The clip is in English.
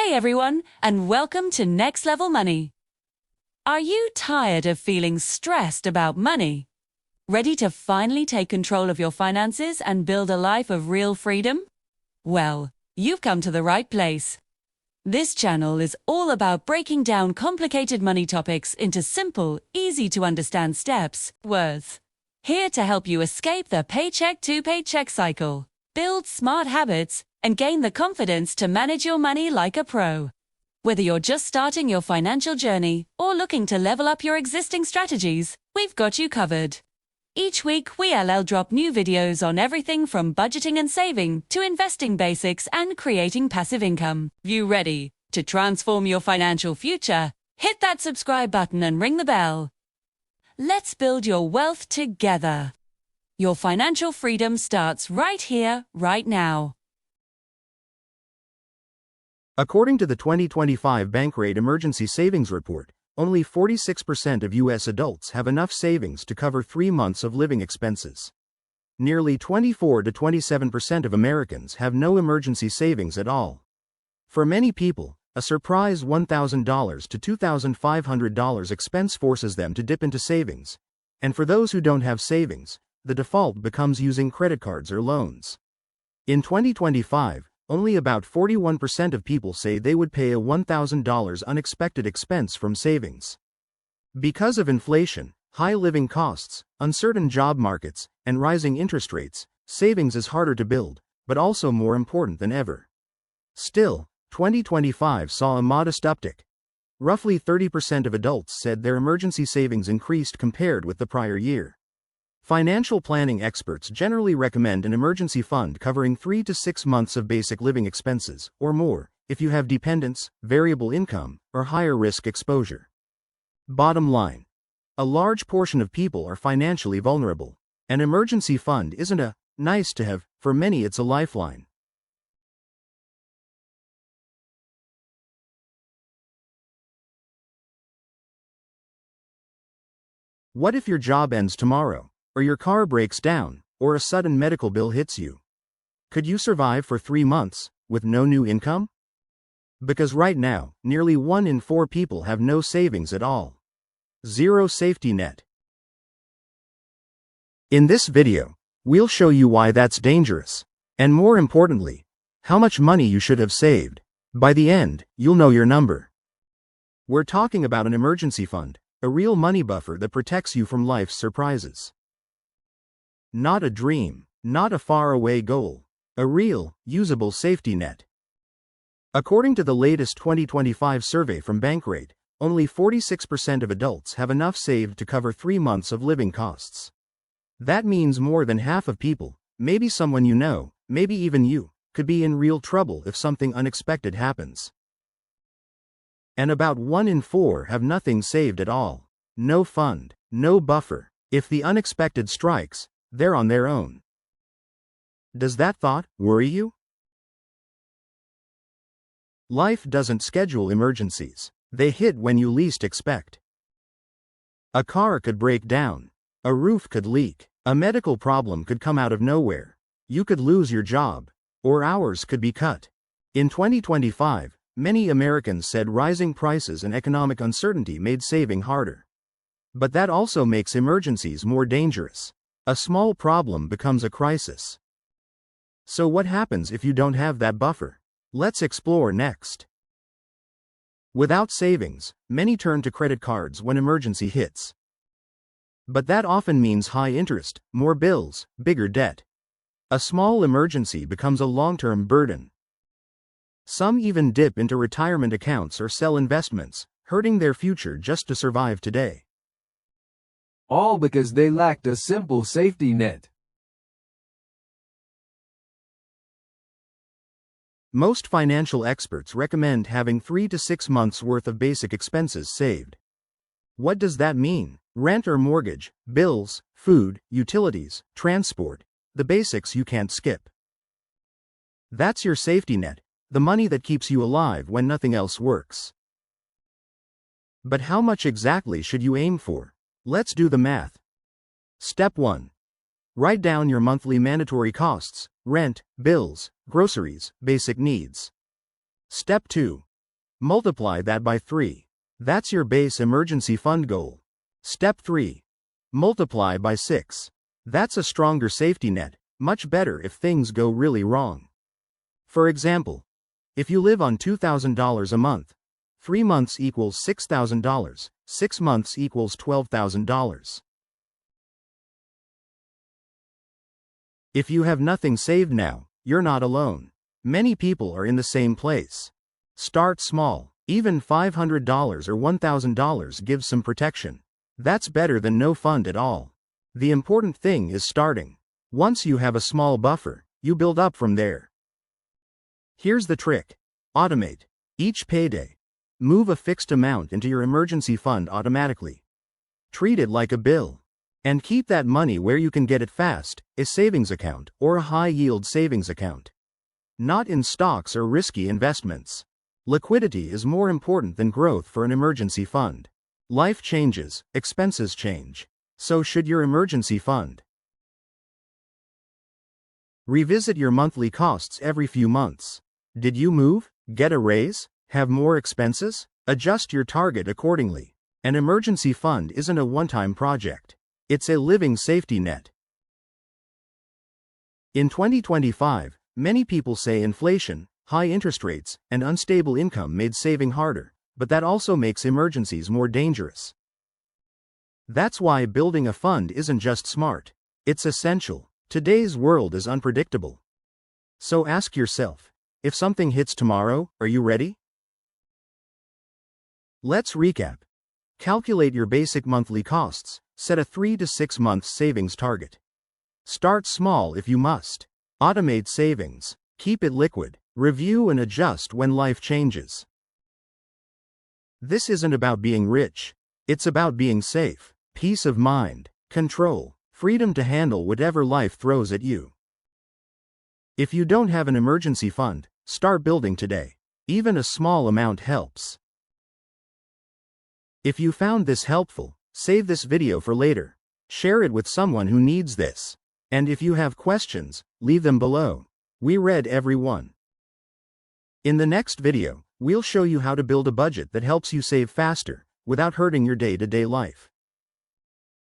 Hey everyone, and welcome to Next Level Money. Are you tired of feeling stressed about money? Ready to finally take control of your finances and build a life of real freedom? Well, you've come to the right place. This channel is all about breaking down complicated money topics into simple, easy-to-understand steps, worth. Here to help you escape the paycheck-to-paycheck cycle, build smart habits, and gain the confidence to manage your money like a pro. Whether you're just starting your financial journey or looking to level up your existing strategies, we've got you covered. Each week, we drop new videos on everything from budgeting and saving to investing basics and creating passive income. You ready to transform your financial future? Hit that subscribe button and ring the bell. Let's build your wealth together. Your financial freedom starts right here, right now. According to the 2025 Bankrate Emergency Savings Report, only 46% of U.S. adults have enough savings to cover 3 months of living expenses. Nearly 24 to 27% of Americans have no emergency savings at all. For many people, a surprise $1,000 to $2,500 expense forces them to dip into savings. And for those who don't have savings, the default becomes using credit cards or loans. In 2025, only about 41% of people say they would pay a $1,000 unexpected expense from savings. Because of inflation, high living costs, uncertain job markets, and rising interest rates, savings is harder to build, but also more important than ever. Still, 2025 saw a modest uptick. Roughly 30% of adults said their emergency savings increased compared with the prior year. Financial planning experts generally recommend an emergency fund covering 3 to 6 months of basic living expenses, or more, if you have dependents, variable income, or higher risk exposure. Bottom line: a large portion of people are financially vulnerable. An emergency fund isn't a nice to have, for many it's a lifeline. What if your job ends tomorrow? Or your car breaks down, or a sudden medical bill hits you? Could you survive for 3 months, with no new income? Because right now, nearly 1 in 4 people have no savings at all. Zero safety net. In this video, we'll show you why that's dangerous, and more importantly, how much money you should have saved. By the end, you'll know your number. We're talking about an emergency fund, a real money buffer that protects you from life's surprises. Not a dream, not a faraway goal, a real, usable safety net. According to the latest 2025 survey from Bankrate, only 46% of adults have enough saved to cover 3 months of living costs. That means more than half of people, maybe someone you know, maybe even you, could be in real trouble if something unexpected happens. And about 1 in 4 have nothing saved at all. No fund, no buffer. If the unexpected strikes, they're on their own. Does that thought worry you? Life doesn't schedule emergencies. They hit when you least expect. A car could break down. A roof could leak. A medical problem could come out of nowhere. You could lose your job. Or hours could be cut. In 2025, many Americans said rising prices and economic uncertainty made saving harder. But that also makes emergencies more dangerous. A small problem becomes a crisis. So what happens if you don't have that buffer? Let's explore next. Without savings, many turn to credit cards when emergency hits. But that often means high interest, more bills, bigger debt. A small emergency becomes a long-term burden. Some even dip into retirement accounts or sell investments, hurting their future just to survive today. All because they lacked a simple safety net. Most financial experts recommend having 3 to 6 months' worth of basic expenses saved. What does that mean? Rent or mortgage, bills, food, utilities, transport, the basics you can't skip. That's your safety net, the money that keeps you alive when nothing else works. But how much exactly should you aim for? Let's do the math. Step 1. Write down your monthly mandatory costs: rent, bills, groceries, basic needs. Step 2. Multiply that by 3. That's your base emergency fund goal. Step 3. Multiply by 6. That's a stronger safety net, much better if things go really wrong. For example, if you live on $2,000 a month, 3 months equals $6,000, 6 months equals $12,000. If you have nothing saved now, you're not alone. Many people are in the same place. Start small. Even $500 or $1,000 gives some protection. That's better than no fund at all. The important thing is starting. Once you have a small buffer, you build up from there. Here's the trick. Automate. Each payday, move a fixed amount into your emergency fund automatically. Treat it like a bill. And keep that money where you can get it fast, a savings account or a high-yield savings account. Not in stocks or risky investments. Liquidity is more important than growth for an emergency fund. Life changes, expenses change. So should your emergency fund. Revisit your monthly costs every few months. Did you move, get a raise, have more expenses? Adjust your target accordingly. An emergency fund isn't a one-time project. It's a living safety net. In 2025, many people say inflation, high interest rates, and unstable income made saving harder, but that also makes emergencies more dangerous. That's why building a fund isn't just smart, it's essential. Today's world is unpredictable. So ask yourself, if something hits tomorrow, are you ready? Let's recap. Calculate your basic monthly costs, set a 3 to 6 month savings target. Start small if you must. Automate savings, keep it liquid, review and adjust when life changes. This isn't about being rich, it's about being safe, peace of mind, control, freedom to handle whatever life throws at you. If you don't have an emergency fund, start building today. Even a small amount helps. If you found this helpful, save this video for later. Share it with someone who needs this. And if you have questions, leave them below. We read every one. In the next video, we'll show you how to build a budget that helps you save faster, without hurting your day-to-day life.